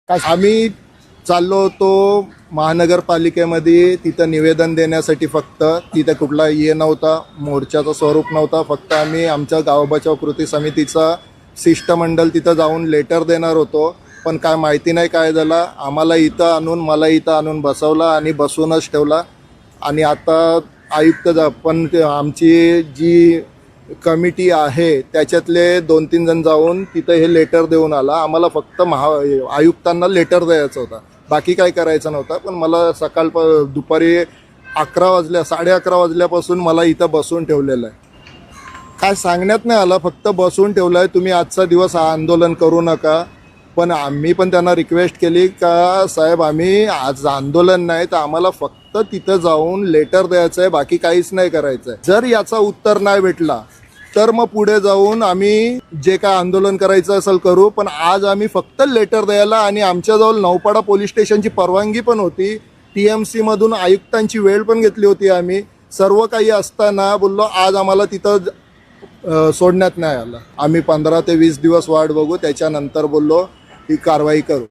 आम्ही चाललो होतो महानगरपालिकेमध्ये, तिथं निवेदन देण्यासाठी. फक्त तिथं कुठला नव्हता, मोर्चाचं स्वरूप नव्हता. फक्त आम्ही आमच्या गाव बचाव कृती समितीचा शिष्टमंडळ तिथं जाऊन लेटर देणार होतो. पण काय माहिती नाही काय झालं, मला इथं आणून बसवला आणि बसूनच ठेवला. आणि आता आयुक्त पण आमची जी कमिटी आहे त्याच्यातले 2-3 जण जाऊन तिथं हे लेटर देऊन आला. आम्हाला फक्त आयुक्तांना लेटर द्यायचं होता, बाकी काय करायचं नव्हतं. पण मला दुपारी 11 वाजल्यापासून मला इथं बसून ठेवलेलं आहे. काय सांगण्यात नाही आलं, फक्त बसून ठेवलं आहे. तुम्ही आजचा दिवस आंदोलन करू नका. पण आम्ही पण त्यांना रिक्वेस्ट केली का साहेब, आम्ही आज आंदोलन नाही तर आम्हाला फक्त तिथं जाऊन लेटर द्यायचं आहे, बाकी काहीच नाही करायचं आहे. जर याचा उत्तर नाही भेटला तर मग पुढे जाऊन आम्ही जे काय आंदोलन करायचं असेल करू. पण आज आम्ही फक्त लेटर द्यायला, आणि आमच्याजवळ नौपाडा पोलीस स्टेशनची परवानगी पण होती, TMC मधून आयुक्तांची वेळ पण घेतली होती. आम्ही सर्व काही असताना बोललो आज आम्हाला तिथं सोडण्यात नाही आलं. आम्ही 15 ते 20 दिवस वाट बघू, त्याच्यानंतर बोललो ही कारवाई करू.